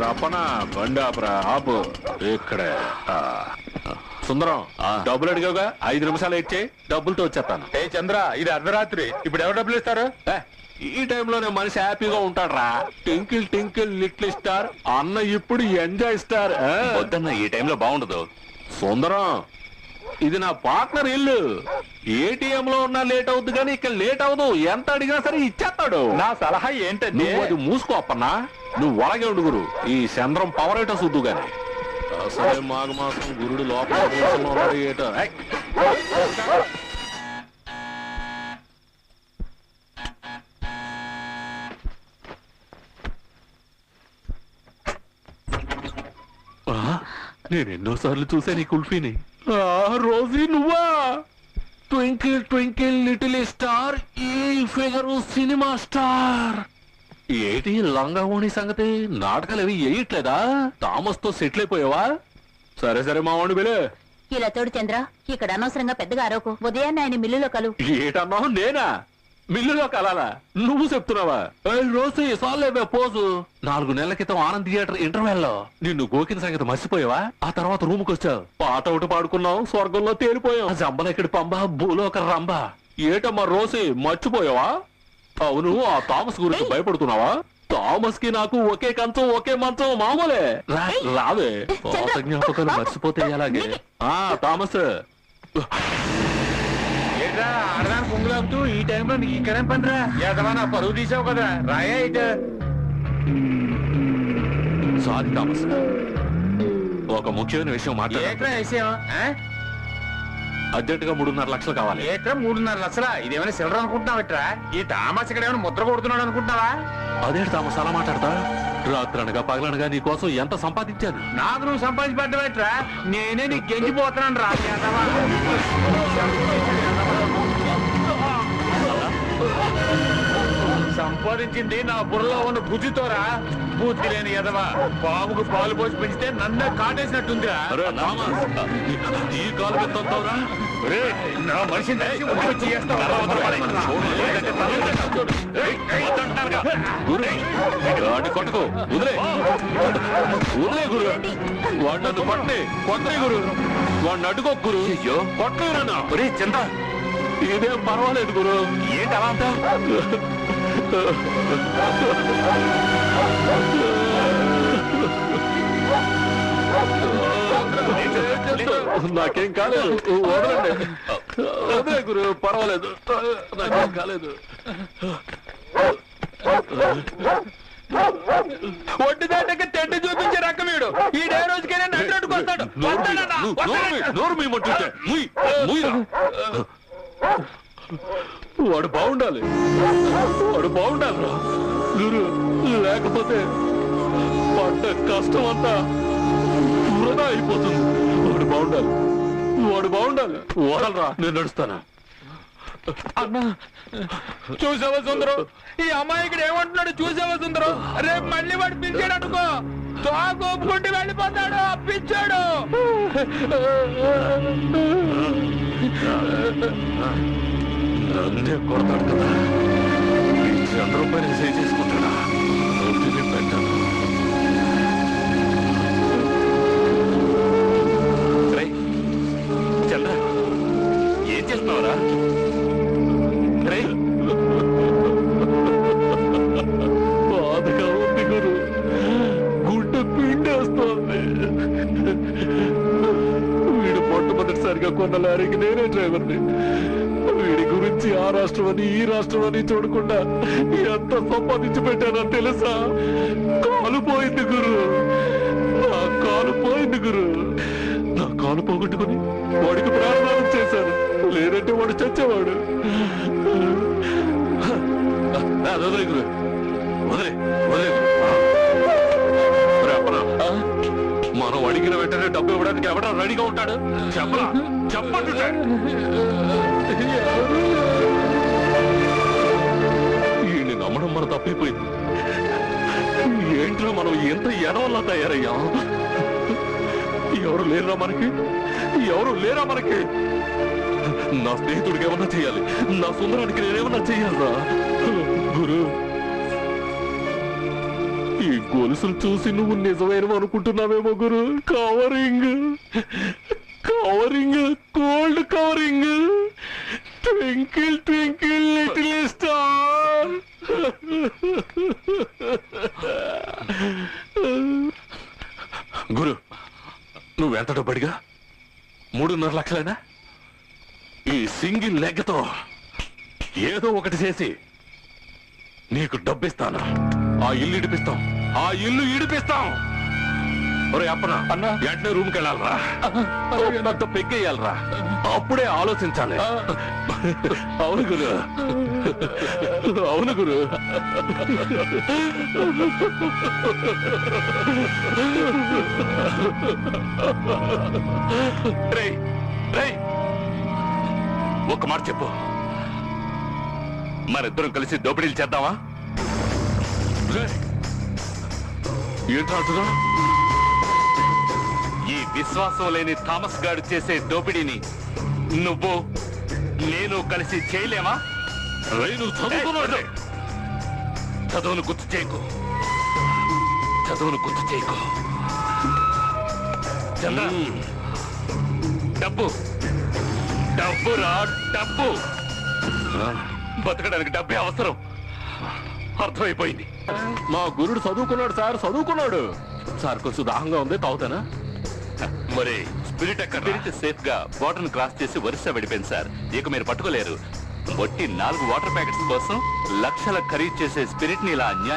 రపణ బండి ఆపరా ఆపు ఇక్కడే సుందరం డబ్బులు అడిగావుగా 5 నిమిషాలు ఇచ్చే డబ్బులతో వచ్చేస్తాను. ఏ చంద్ర ఇది అర్ధరాత్రి, ఇప్పుడు ఎవరు డబ్బులు ఇస్తారు? ఈ టైంలోనే మనిషి హ్యాపీగా ఉంటాడ్రా. టింకిల్ టింకిల్ లిటిల్ స్టార్ అన్న ఇప్పుడు ఎంజాయ్ స్టార్. వద్దన్న ఈ టైంలో బాగుండదు. సుందరం ఇది నా పార్ట్నర్ ఇల్లు. ఏటీఎం లో ఉన్నా లేట్ అవుద్ది కానీ ఇక్కడ లేట్ అవ్వదు. ఎంత అడిగినా సరే ఇచ్చేస్తాడు. నా సలహా ఏంటంటే నువ్వు అది మూసుకో అప్పన్నా. నువ్వు ఒలగే ఉండుగురు. ఈ చంద్రం పవర్ ఏటో చూద్దు గాని. అసలే మాఘమాసం గురుడు లోపల ఏటో. నేను ఎన్నోసార్లు చూసాను ఈ కుల్ఫీని. రోజీ నువ్వా? ట్వింకిల్ ట్వింకిల్ లిటిల్ స్టార్ ఈ ఫిగరు సినిమా స్టార్. ఏటి లంగా ఓణి సంగతి? నాటకాలు ఏవి వేయట్లేదా? థామస్ తో సెటిల్ అయిపోయావా? సరే సరే మావాడిని బిలే. ఇలా తోడు చంద్ర, ఇక్కడ అనవసరంగా పెద్దగా అరవకు. ఉదయాన్నే ఆయన మిల్లులో కలు. ఏటన్నావు? నేనా మిల్లులో కలాలా? నువ్వు చెప్తున్నావా? రోజు సాలేవే పోజు. 4 నెలల క్రితం ఆనంద్ థియేటర్ ఇంటర్వెల్ లో నిన్ను గోకిన సంగతి మర్చిపోయావా? ఆ తర్వాత రూమ్ కి వచ్చావు, పాట ఒకటి పాడుకున్నావు, స్వర్గంలో తేలిపోయావు. జంబలెక్కడి పంబ భూలోక రంబ. ఏటమ్మా రోజు మర్చిపోయావా? అవును, ఆ థామస్ గురించి భయపడుతున్నావా? థామస్ కి నాకు ఒకే కంచం ఒకే మంచం మామూలే. రావే పాత జ్ఞాపకాలు మర్చిపోతే ఎలాగే. థామస్ ఆడదాని పొంగులాపుతూ ఈ టైంలో నీకు ఇక్కడేం పనిరా? ఎదవా నా పరువు తీసావు కదా, రాయా ఇటు. సారీ థామస్, ఒక ముఖ్యమైన విషయం మాట్లాడరా. విషయం అర్జెంట్ గా 3.5 లక్షలు కావాలి. ఏట్రా 3.5 లక్షలా? ఇదేమైనా సిల్లర్ అనుకుంటున్నావట్రా? ఈ థామస్ ఇక్కడ ఏమైనా ముద్ర కొడుతున్నాడు అనుకుంటున్నావా? అదేంటి థామస్ అలా మాట్లాడతా? రాత్రనగా పగలనగా నీ కోసం ఎంత సంపాదించాను. నాకు నువ్వు సంపాదించి పెట్టవేట్రా? నేనే నీకు గెంజిపోతున్నాను రా. సంపాదించింది నా బుర్రలో ఉన్న బుద్ధితోరా. బుద్ధి లేని ఎదవా, పాముకు పాలు పోసి పెంచితే నన్నే కాటేసినట్టుందిరా. ఈ కాలు పెద్దవురా నా మనిషిని కొట్టుకో. వదిలే వదిలే గురు. వాడు నన్ను కొట్టనే కొట్టనే గురు. వాడిని అడ్డుకో గురు. కొట్టలేనా? ఒరే చంద్ర, ఇదేం పర్వాలేదు గురు. ఏంటి అలా అంటావు? నాకేం కాలేదు, వదలండి. వదిలే గురు, పర్వాలేదు, నాకేం కాలేదు. ఒడ్డుదాటకి తెడ్డు చూపించే రకం వీడు. ఈ డే రోజుకైనా నన్ను వస్తాడు. నోరు మీమంటుంటే వాడు బాగుండాలి, వాడు బాగుండాలి గురు. లేకపోతే పడ్డ కష్టం అంతా వృధా అయిపోతుంది. వాడు బాగుండాలి, వాడు బాగుండాలి. వదలరా, నేను నడుస్తాను. అన్నా చూసావా సుందరం, ఈ అమ్మాయికి ఏమంటున్నాడు చూసావా సుందరం? రేపు మళ్ళీ వాడు పిలిచాడు అనుకో, తోకొప్పుకుంటూ వెళ్ళిపోతాడు. అప్పించాడు. నన్నే కొడతాడు కదా. చంద్రపైన సే చేసుకుంటాడా? పెట్టాను. చంద్ర, ఏం చేస్తున్నావురా? బాధగా ఉంది గురు, గుడ్డ పిండేస్తోంది. వీడు మొట్టమొదటిసారిగా కొన్న లారీకి నేనే డ్రైవర్ని. వీడి గురించి ఆ రాష్ట్రం అని ఈ రాష్ట్రం అని చూడకుండా ఎంత సంపాదించి పెట్టానో తెలుసా? కాలు పోయింది గురు, నా కాలు పోయింది గురు. నా కాలు పోగొట్టుకుని వాడికి ప్రారంభం చేశాను. లేదంటే వాడు చచ్చేవాడు. వదిలే గురు, వదిలే వదిలే గురు. మనం అడిగిన వెంటనే డబ్బు ఇవ్వడానికి ఎవడా రెడీగా ఉంటాడు? చెప్పరా, చెప్పండి. ఈయన్ని నమ్మడం మన తప్పిపోయింది. ఏంటో మనం ఎంత ఎడవల్లా తయారయ్యాం. ఎవరు లేరా మనకి, ఎవరు లేరా మనకి. నా స్నేహితుడికి ఏమన్నా చెయ్యాలి, నా సుందరానికి నేనేమన్నా చెయ్యాలరా గురు. ఈ గొలుసులు చూసి నువ్వు నిజమైన అనుకుంటున్నావేమో గురు. Covering covering gold covering. Twinkle twinkle little star. గురు, నువ్వెంత డబ్బడిగా? 3.5 లక్షలేనా? ఈ సింగిల్ లెగ్తో ఏదో ఒకటి చేసి నీకు డబ్బిస్తాను. ఆ ఇల్లు ఇడిపిస్తాం, ఆ ఇల్లు ఇడిపిస్తాం. ఒరే అప్పన అన్నా. వెంటనే రూమ్కి వెళ్ళాలరా. పెద్ద పెగ్గేయాలరా. అప్పుడే ఆలోచించాలి. అవును గురు, అవును గురు. రేయ్ రేయ్, ఒక్క మాట చెప్పు, మరిద్దరం కలిసి దోపిడీలు చేద్దామా? ఏంటంటున్నా? ఈ విశ్వాసం లేని థామస్ గారు చేసే దోపిడీని నువ్వు నేను కలిసి చేయలేమా? నువ్వు చదువుకున్నాడు. చదువును గుర్తు చేయకు, చదువును గుర్తు చేయకు. చంద్ర, డబ్బు డబ్బు రా, డబ్బు. బతకడానికి డబ్బే అవసరం. అర్థమైపోయింది. మా గురుడు చదువుకున్నాడు సార్, చదువుకున్నాడు సార్. కొంచెం దాహంగా ఉంది, తాగుతానా? మరి స్పిరిట్ ఎక్కడ? స్పిరిట్ సేఫ్ గా బార్డర్ క్రాస్ చేసి వరుస వెళ్ళిపోయింది సార్. ఇక మీరు పట్టుకోలేరు. వట్టి 4 వాటర్ ప్యాకెట్స్ కోసం లక్షల ఖరీదు చేసే స్పిరిట్ ని ఇలా అన్యాయం